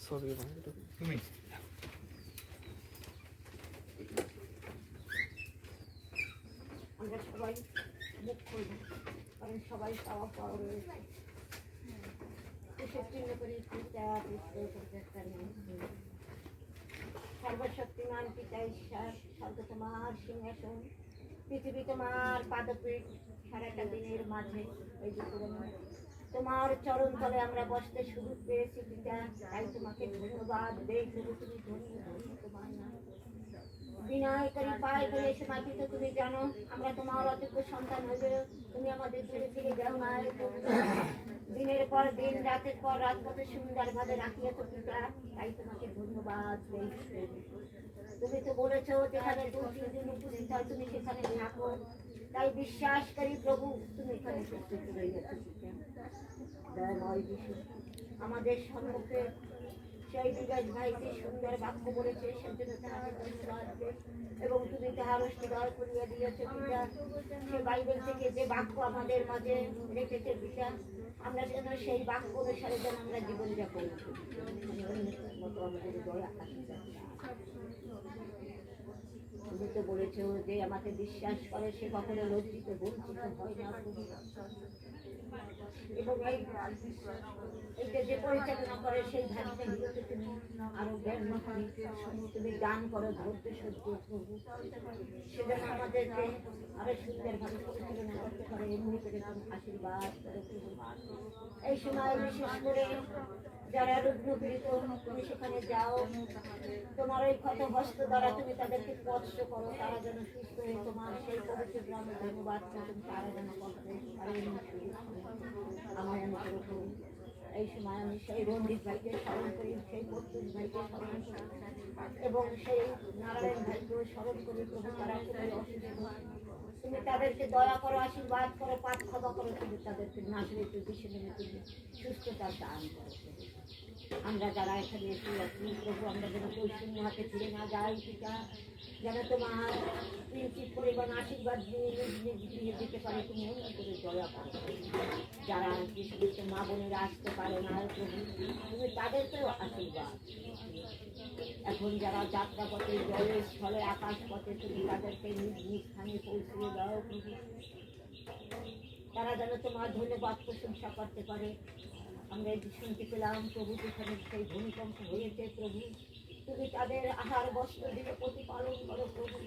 ছবি তুমি আমরা সবাই মুখ করব, কারণ সবাই পাওয়া পাওয়া রয়েছে। কিসের চিহ্ন করি পিতা পুত্র পবিত্র সর্বশক্তিমান পিতা ঈশ্বর, স্বর্গ তোমার সিংহাসন, পৃথিবী তোমার পাদপীঠ, সারাটা দিনের মাঝে এই দুপুরে তোমার চরণ তলে আমরা বসতে সুযোগ পেয়েছি পিতা, তাই তোমাকে ধন্যবাদ দেই। তুমি ধন্য ধন্য তোমার নাম। বিনয় করি পায় বলে এসে মাটিত তুমি জানো আমরা তোমার অযোগ্য সন্তান হইবে, তুমি আমাদের দূরে ফিরে যাও না। দিনের পর দিন রাতের পর রাত কত সুন্দর ভাবে রাখিয়েছ পিতা, তাই তোমাকে ধন্যবাদ দেই। তুমি তো বলেছো যেখানে 2-3 দিন উপস্থিত হয় তুমি সেখানে থাকো, তাই বিশ্বাস করি প্রভু তুমি এখানে উপস্থিত হয়ে গেছো পিতা। দয়াময় যিশু, আমাদের সম্মুখে সেই বিরাজ ভাইকে সুন্দর বাক্য বলেছে, সেজন্য তাহাকে ধন্যবাদ দেই। এবং তুমি তাহার হৃদয় করিয়া দিয়েছ পিতা, সে বাইবেল থেকে যে বাক্য আমাদের মাঝে রেখেছে পিতা, আমরা যেন সেই বাক্য অনুসারে যেন আমরা জীবনযাপন মতো আমাদের দয়া আশীর্বাদ। তুমি তো বলেছ যে আমাকে বিশ্বাস করে সে কখনো লজ্জিত বঞ্চিত হয় না। এবং এইটা যে পরিচালনা করে সেই ধারণা গুলোকে তুমি আরো জ্ঞান তুমি দান করো, ধৈর্য সহ্য প্রভু, সেজন্য আমাদেরকে আরো সুন্দরভাবে পরিচালনা করতে পারে এমনি করে তুমি আশীর্বাদ করো। এই সময় বিশেষ করে যারা রুগ্নপীড়িত তুমি সেখানে যাও, তোমার ওই ক্ষত হস্ত দ্বারা তুমি তাদেরকে স্পর্শ করো, তারা যেন সুস্থ হয়ে তোমার সেই পবিত্র গ্রামে ধন্যবাদ তুমি তারা যেন করতে পারে। আমার এই সময় আমি সেই রঞ্জিত ভাইকে স্মরণ করি, সেই প্রত্যুষ ভাইকে স্মরণ করি এবং সেই নারায়ণ ভাইকেও স্মরণ করি। প্রভু তারা খুবই অসুস্থ, তুমি তাদেরকে দয়া করো, আশীর্বাদ করো, পাপ ক্ষমা করো, তুমি তাদেরকে নাসরিত যিশু নামে তুমি সুস্থতার দান করো। আমরা যারা এখানে এসে আছি প্রভু, আমরা যেন পরিশূন্য হাতে ফিরে না যাই পিতা, যেন তোমার কিঞ্চিত পরিমাণ আশীর্বাদ দিয়ে নিয়ে যেতে পারে। তুমি অন্য করে দয়া করো। যারা যে সমস্ত মা বোনেরা আসতে পারে না প্রভু, তুমি তাদেরকেও আশীর্বাদ। এখন যারা যাত্রা পথে জলের স্থলে আকাশ পথে তুমি তাদেরকে নিজ নিজ স্থানে পৌঁছিয়ে দাও প্রভু, তারা যেন তোমার ধন্যবাদ প্রশংসা করতে পারে। আমরা এই শুনতে পেলাম প্রভু যেখানে সেই ভূমিকম্প হয়েছে প্রভু, তুমি তাদের আহার বস্ত্র দিয়ে প্রতিপালন করো প্রভু।